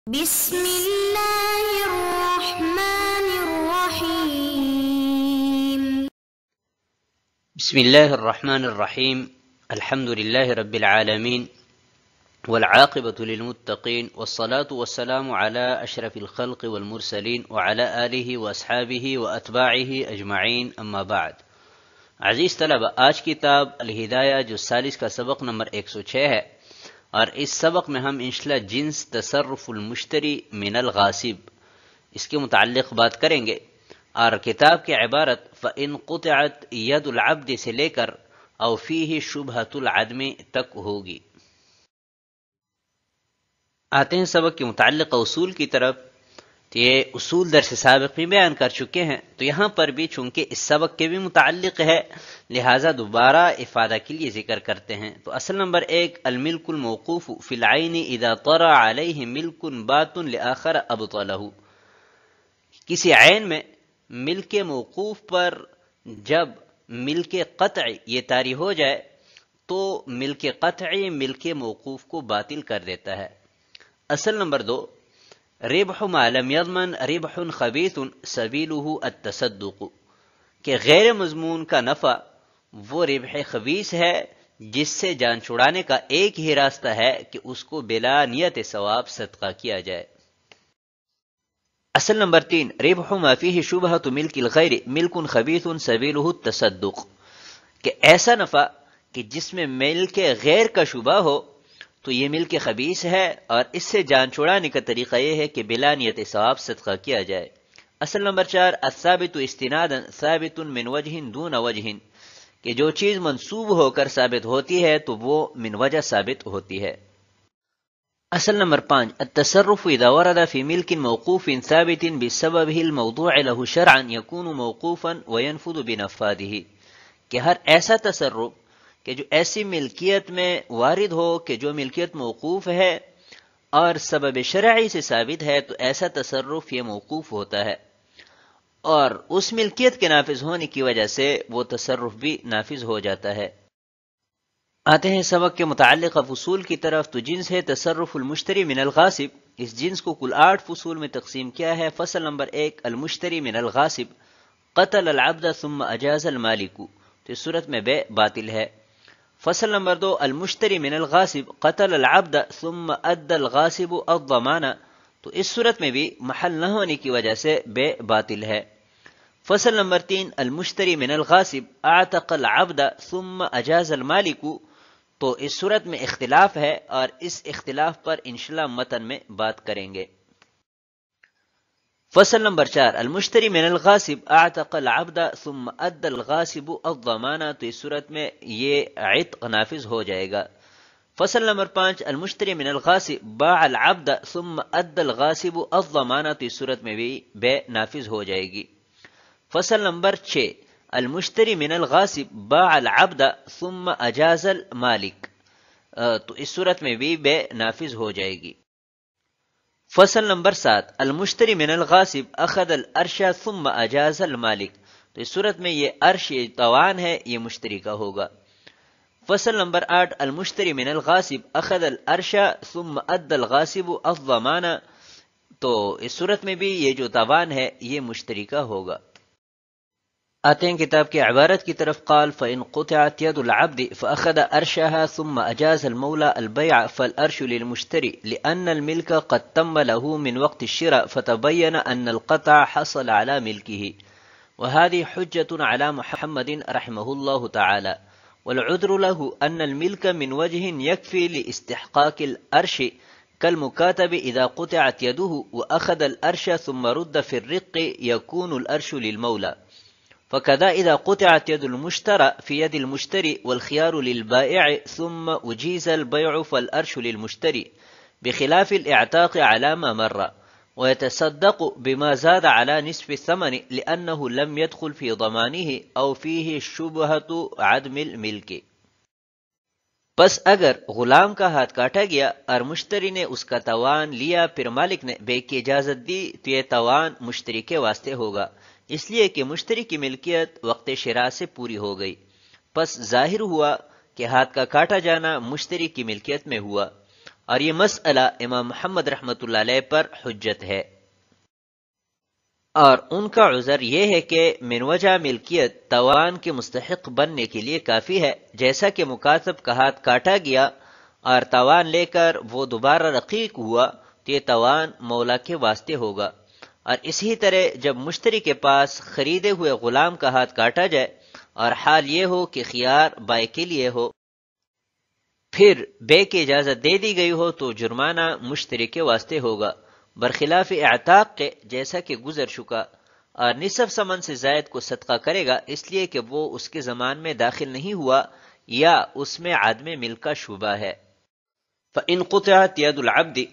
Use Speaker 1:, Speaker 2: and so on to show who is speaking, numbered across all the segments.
Speaker 1: بسم الله الرحمن الرحيم.
Speaker 2: بسم الله الرحمن الرحيم. الحمد لله رب العالمين والعاقبة للمتقين والصلاة والسلام على أشرف الخلق والمرسلين وعلى آله وأصحابه وأتباعه أجمعين، أما بعد. عزیز طلبہ، آج کی کتاب الہدایہ جو ثالث کا سبق نمبر 106 ہے، اور اس سبق میں ہم انشاءاللہ جنس تصرف المشتری من الغاصب اس کے متعلق بات کریں گے، اور کتاب کی عبارت فَإِن قُطِعَتْ يَدُ الْعَبْدِ سے لے کر او فیہ شبہۃ العدم تک ہوگی۔ آتے ہیں سبق کے متعلق اصول کی طرف۔ تو یہ اصول درس سابق میں بیان کر چکے ہیں، تو یہاں پر بھی چونکہ اس سبق کے بھی متعلق ہے لہٰذا دوبارہ افادہ کے لیے ذکر کرتے ہیں۔ تو اصل نمبر 1، الملک الموقوف فی العین اذا طرأ علیہ ملک بات لآخر ابطلہ۔ کسی عین میں ملک موقوف پر جب ملک قطعی یہ طاری ہو جائے تو ملک قطعی ملک موقوف کو باطل کر دیتا ہے۔ اصل نمبر 2، ربح ما لم یضمن ربح خبیث سبیلہ التصدق، کہ غیر مضمون کا نفع وہ ربح خبیث ہے جس سے جان چھڑانے کا ایک ہی راستہ ہے کہ اس کو بلا نیت ثواب صدقہ کیا جائے۔ اصل نمبر 3، ربح ما فیہ شبہۃ ملک الغیر ملک خبیث سبیلہ التصدق، کہ ایسا نفع کہ جس میں ملک غیر کا شبہ ہو تو یہ ملک خبیث ہے، اور اس سے جان چھڑانے کا طریقہ یہ ہے کہ بلا نیت ثواب صدقہ کیا جائے۔ اصل نمبر 4، الثابت استنادا ثابت من وجہ دون وجہ، کہ جو چیز منسوب ہو کر ثابت ہوتی ہے تو وہ من وجہ ثابت ہوتی ہے۔ اصل نمبر 5، التصرف اذا ورد في ملك موقوف ثابت بسببه الموضوع له شرعا يكون موقوفا وينفذ بنفاذه، کہ ہر ایسا تصرف کہ جو ایسی ملکیت میں وارد ہو کہ جو ملکیت موقوف ہے اور سبب شرعی سے ثابت ہے، تو ایسا تصرف یہ موقوف ہوتا ہے، اور اس ملکیت کے نافذ ہونے کی وجہ سے وہ تصرف بھی نافذ ہو جاتا ہے۔ آتے ہیں سبق کے متعلق فصول کی طرف۔ تو جنس ہے تصرف المشتری من الغاصب، اس جنس کو کل 8 فصول میں تقسیم کیا ہے۔ فصل نمبر 1، المشتری من الغاصب قتل العبد ثم اجاز المالک، تو اس صورت میں بے باطل ہے۔ فصل نمبر 2، المشتری من الغاصب قتل العبد ثم ادى الغاصب الضمان، تو اس صورت میں بھی محل نہ ہونے کی وجہ سے بے باطل ہے۔ فصل نمبر 3، المشتری من الغاصب اعتق العبد ثم اجاز المالک، تو اس صورت میں اختلاف ہے، اور اس اختلاف پر انشاءاللہ متن میں بات کریں گے۔ فصل نمبر 4، المشتری من الغاصب اعتق العبد ثم ادى الغاصب الضمان، تو اس صورت میں یہ عتق نافذ ہو جائے گا۔ فصل نمبر 5، المشتری من الغاصب باع العبد ثم ادى الغاصب الضمان، تو اس صورت میں بھی بے نافذ ہو جائے گی۔ فصل نمبر 6، المشتری من الغاصب باع العبد ثم اجاز المالک، تو اس صورت میں بھی بے نافذ ہو جائے گی۔ فصل نمبر 7، المشتری من الغاصب اخذ الارش ثم اجاز المالک، تو اس صورت میں یہ عرش توان ہے، یہ مشتری کا ہوگا۔ فصل نمبر 8، المشتری من الغاصب اخذ الارش ثم ادى الغاصب الضمان، تو اس صورت میں بھی یہ جو توان ہے یہ مشتری کا ہوگا۔ آتے ہیں کتاب کی عبارت کی طرف۔ قال فإن قطعت يد العبد فأخذ أرشها ثم أجاز المولى البيع فالأرش للمشتري لأن الملك قد تم له من وقت الشراء فتبين أن القطع حصل على ملكه، وهذه حجة على محمد رحمه الله تعالى، والعذر له أن الملك من وجه يكفي لاستحقاق الأرش كالمكاتب إذا قطعت يده وأخذ الأرش ثم رد في الرق يكون الأرش للمولى، فكذا إذا قطعت يد المشترى في يد المشتري والخيار للبائع ثم أجيز البيع فالأرش للمشتري بخلاف الإعتاق على ما مر، ويتصدق بما زاد على نصف الثمن لأنه لم يدخل في ضمانه أو فيه شبهة عدم الملك۔ پس اگر غلام کا ہاتھ کاٹا گیا اور مشتری نے اس کا توان لیا، پھر مالک نے بے کی اجازت دی، تو یہ توان مشتری کے واسطے ہوگا، اس لیے کہ مشتری کی ملکیت وقت شراء سے پوری ہو گئی۔ پس ظاہر ہوا کہ ہاتھ کا کاٹا جانا مشتری کی ملکیت میں ہوا، اور یہ مسئلہ امام محمد رحمۃ اللہ علیہ پر حجت ہے، اور ان کا عذر یہ ہے کہ من وجہ ملکیت توان کے مستحق بننے کے لیے کافی ہے، جیسا کہ مکاتب کا ہاتھ کاٹا گیا اور توان لے کر وہ دوبارہ رقیق ہوا تو یہ توان مولا کے واسطے ہوگا، اور اسی طرح جب مشتری کے پاس خریدے ہوئے غلام کا ہاتھ کاٹا جائے اور حال یہ ہو کہ خیار بائے کے لیے ہو، پھر بے کی اجازت دے دی گئی ہو تو جرمانہ مشتری کے واسطے ہوگا، برخلاف اعتاق کے جیسا کہ گزر چکا، اور نصف ثمن سے زائد کو صدقہ کرے گا اس لیے کہ وہ اس کے زمان میں داخل نہیں ہوا یا اس میں عدم ملک کا شبہ ہے۔
Speaker 3: فَإِن قُطِعَتْ يَدُ الْعَبْدِ،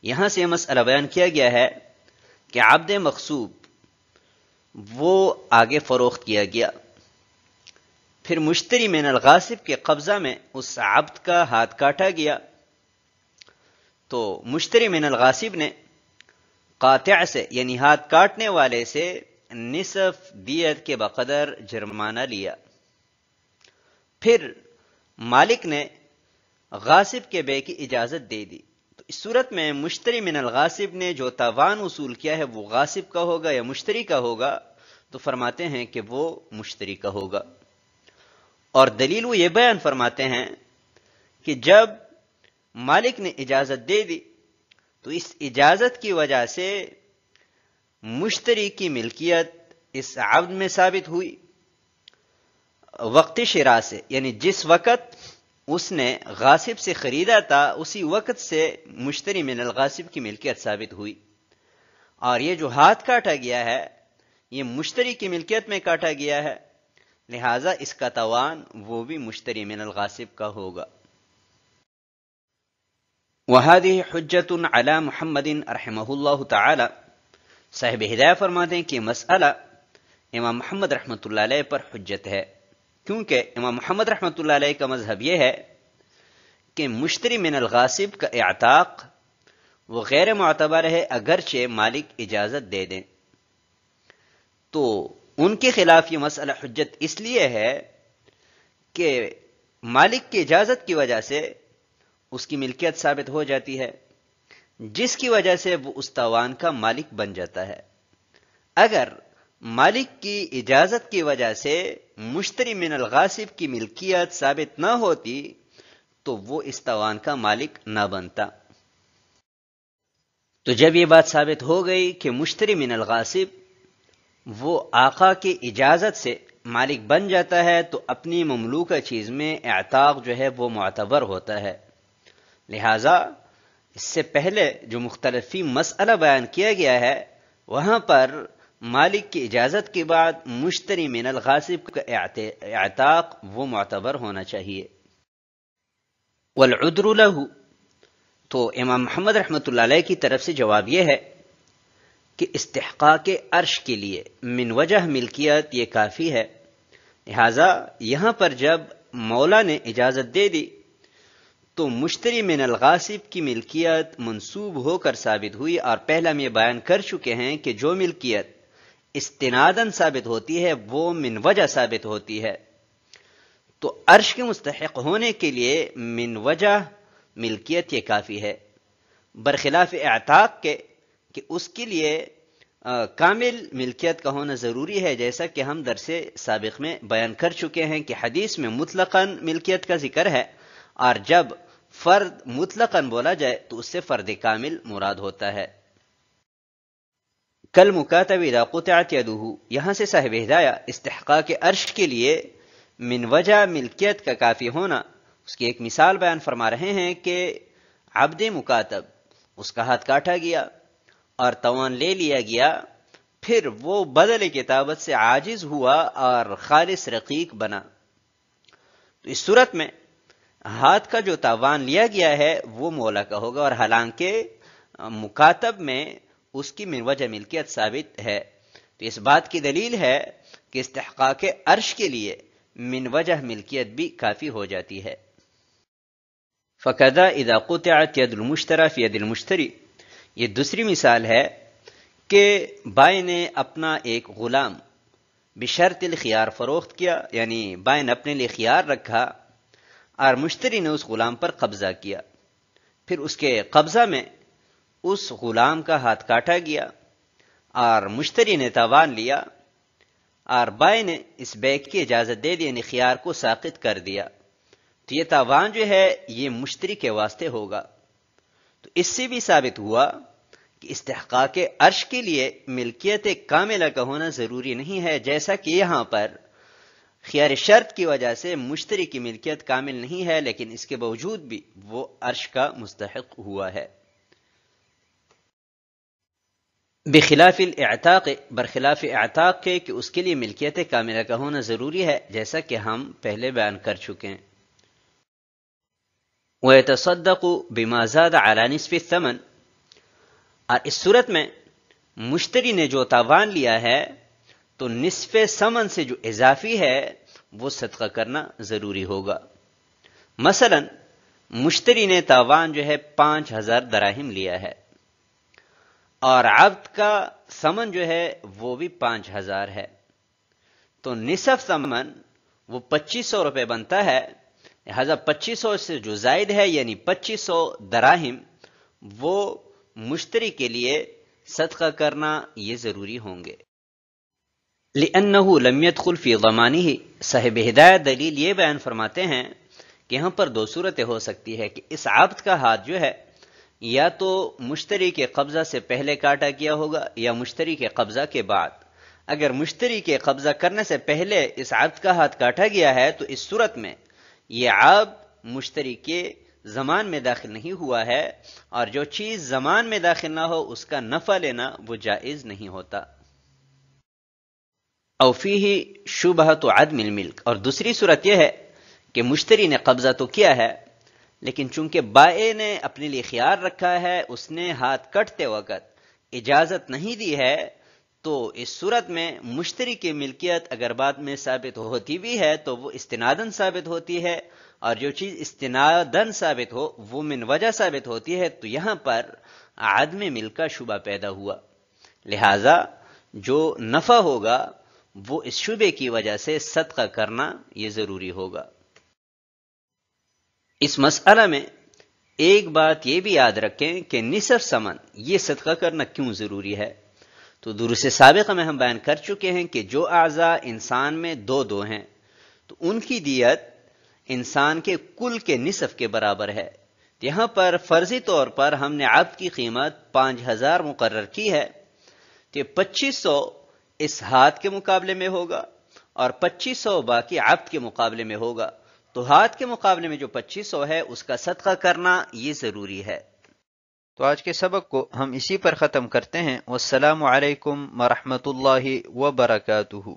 Speaker 3: یہاں سے یہ مسئلہ بیان کیا گیا ہے کہ عبد مغصوب وہ آگے فروخت کیا گیا، پھر مشتری من الغاصب کے قبضہ میں اس عبد کا ہاتھ کاٹا گیا، تو مشتری من الغاصب نے قاطع سے یعنی ہاتھ کاٹنے والے سے نصف دیت کے بقدر جرمانہ لیا، پھر مالک نے غاصب کے بے کی اجازت دے دی، تو اس صورت میں مشتری من الغاصب نے جو تاوان وصول کیا ہے وہ غاصب کا ہوگا یا مشتری کا ہوگا؟ تو فرماتے ہیں کہ وہ مشتری کا ہوگا، اور دلیل وہ یہ بیان فرماتے ہیں کہ جب مالک نے اجازت دے دی تو اس اجازت کی وجہ سے مشتری کی ملکیت اس عبد میں ثابت ہوئی وقت شراء سے، یعنی جس وقت اس نے غاصب سے خریدا تھا اسی وقت سے مشتری من الغاصب کی ملکیت ثابت ہوئی، اور یہ جو ہاتھ کاٹا گیا ہے یہ مشتری کی ملکیت میں کاٹا گیا ہے، لہذا اس کا توان وہ بھی مشتری من الغاصب کا ہوگا۔ وَهَذِهِ حُجَّةٌ عَلَى مُحَمَّدٍ رحمہ اللہ تعالی، صاحب ہدایہ فرماتے ہیں کہ مسئلہ امام محمد رحمۃ اللہ علیہ پر حجت ہے، کیونکہ امام محمد رحمۃ اللہ علیہ کا مذہب یہ ہے کہ مشتری من الغاصب کا اعتاق وہ غیر معتبر ہے اگرچہ مالک اجازت دے دیں، تو ان کے خلاف یہ مسئلہ حجت اس لیے ہے کہ مالک کی اجازت کی وجہ سے اس کی ملکیت ثابت ہو جاتی ہے، جس کی وجہ سے وہ اس توان کا مالک بن جاتا ہے۔ اگر مالک کی اجازت کی وجہ سے مشتری من الغاصب کی ملکیت ثابت نہ ہوتی تو وہ اس توان کا مالک نہ بنتا۔ تو جب یہ بات ثابت ہو گئی کہ مشتری من الغاصب وہ آقا کی اجازت سے مالک بن جاتا ہے تو اپنی مملوکہ چیز میں اعتاق جو ہے وہ معتبر ہوتا ہے، لہذا اس سے پہلے جو مختلفی مسئلہ بیان کیا گیا ہے وہاں پر مالک کی اجازت کے بعد مشتری من الغاصب کا اعتاق وہ معتبر ہونا چاہیے۔ والعذر له، تو امام محمد رحمۃ اللہ علیہ کی طرف سے جواب یہ ہے کہ استحقاق عرش کے لیے من وجہ ملکیت یہ کافی ہے، لہذا یہاں پر جب مولا نے اجازت دے دی تو مشتری من الغاصب کی ملکیت منسوب ہو کر ثابت ہوئی، اور پہلا ہم یہ بیان کر چکے ہیں کہ جو ملکیت استناداً ثابت ہوتی ہے وہ من وجہ ثابت ہوتی ہے، تو عرش کے مستحق ہونے کے لیے من وجہ ملکیت یہ کافی ہے، برخلاف اعتاق کے کہ اس کے لیے کامل ملکیت کا ہونا ضروری ہے، جیسا کہ ہم درس سابق میں بیان کر چکے ہیں کہ حدیث میں مطلقاً ملکیت کا ذکر ہے، اور جب فرد مطلقاً بولا جائے تو اس سے فرد کامل مراد ہوتا ہے۔ کل مکاتب اذا قطعت یدہ، یہاں سے صاحب ہدایہ استحقاق عرش کے لیے من وجہ ملکیت کا کافی ہونا اس کی ایک مثال بیان فرما رہے ہیں کہ عبد مکاتب اس کا ہاتھ کاٹا گیا اور توان لے لیا گیا، پھر وہ بدل کتابت سے عاجز ہوا اور خالص رقیق بنا، تو اس صورت میں ہاتھ کا جو تاوان لیا گیا ہے وہ مولا کا ہوگا، اور حالانکہ مکاتب میں اس کی من وجہ ملکیت ثابت ہے، تو اس بات کی دلیل ہے کہ استحقاق عرش کے لیے من وجہ ملکیت بھی کافی ہو جاتی ہے۔ فَكَذَا إِذَا قُطِعَتْ يَدُ الْمُشْتَرَى فِي يَدِ الْمُشْتَرِي، یہ دوسری مثال ہے کہ بائیں نے اپنا ایک غلام بشرط الخیار فروخت کیا، یعنی بائیں نے اپنے لیے خیار رکھا اور مشتری نے اس غلام پر قبضہ کیا، پھر اس کے قبضہ میں اس غلام کا ہاتھ کاٹا گیا اور مشتری نے تاوان لیا اور بائع نے اس بیع کی اجازت دے دی، یعنی خیار کو ساقط کر دیا، تو یہ تاوان جو ہے یہ مشتری کے واسطے ہوگا۔ تو اس سے بھی ثابت ہوا کہ استحقاق عرش کے لیے ملکیت کاملہ کا ہونا ضروری نہیں ہے، جیسا کہ یہاں پر خیار شرط کی وجہ سے مشتری کی ملکیت کامل نہیں ہے، لیکن اس کے باوجود بھی وہ عرش کا مستحق ہوا ہے۔ بخلاف الاعتاق، برخلاف اعتاق کے کہ اس کے لیے ملکیت کاملہ کا ہونا ضروری ہے، جیسا کہ ہم پہلے بیان کر چکے ہیں۔ وَيَتَصَدَّقُ بِمَا زَادَ عَلَى نِصْفِ الثَّمَنِ، اور اس صورت میں مشتری نے جو تاوان لیا ہے تو نصف ثمن سے جو اضافی ہے وہ صدقہ کرنا ضروری ہوگا۔ مثلا مشتری نے تاوان جو ہے 5000 دراہم لیا ہے اور عبد کا ثمن جو ہے وہ بھی 5000 ہے، تو نصف ثمن وہ 2500 روپے بنتا ہے، لہذا 2500 سے جو زائد ہے یعنی 2500 دراہم وہ مشتری کے لیے صدقہ کرنا یہ ضروری ہوں گے۔ لِأَنَّهُ لَمْ يَدْخُلْ فِي ضَمَانِهِ، صاحب ہدایت دلیل یہ بیان فرماتے ہیں کہ یہاں پر دو صورتیں ہو سکتی ہے کہ اس عبد کا ہاتھ جو ہے یا تو مشتری کے قبضہ سے پہلے کاٹا گیا ہوگا یا مشتری کے قبضہ کے بعد۔ اگر مشتری کے قبضہ کرنے سے پہلے اس عبد کا ہاتھ کاٹا گیا ہے تو اس صورت میں یہ عبد مشتری کے زمان میں داخل نہیں ہوا ہے، اور جو چیز زمان میں داخل نہ ہو اس کا نفع لینا وہ جائز نہیں ہوتا۔ او فیہ شبہۃ عدم الملک، اور دوسری صورت یہ ہے کہ مشتری نے قبضہ تو کیا ہے لیکن چونکہ بائع نے اپنے لیے خیال رکھا ہے، اس نے ہاتھ کٹتے وقت اجازت نہیں دی ہے، تو اس صورت میں مشتری کی ملکیت اگر بعد میں ثابت ہوتی بھی ہے تو وہ استناداً ثابت ہوتی ہے، اور جو چیز استناداً ثابت ہو وہ من وجہ ثابت ہوتی ہے، تو یہاں پر عدم ملک کا شبہ پیدا ہوا، لہذا جو نفع ہوگا وہ اس شبے کی وجہ سے صدقہ کرنا یہ ضروری ہوگا۔ اس مسئلہ میں ایک بات یہ بھی یاد رکھیں کہ نصف ثمن یہ صدقہ کرنا کیوں ضروری ہے، تو دروس سابقہ میں ہم بیان کر چکے ہیں کہ جو اعضاء انسان میں دو ہیں تو ان کی دیت انسان کے کل کے نصف کے برابر ہے۔ یہاں پر فرضی طور پر ہم نے عبد کی قیمت 5000 مقرر کی ہے، تو 2500 اس ہاتھ کے مقابلے میں ہوگا اور 2500 باقی عبد کے مقابلے میں ہوگا، تو ہاتھ کے مقابلے میں جو 2500 ہے اس کا صدقہ کرنا یہ ضروری ہے۔
Speaker 2: تو آج کے سبق کو ہم اسی پر ختم کرتے ہیں۔ والسلام علیکم ورحمۃ اللہ وبرکاتہ۔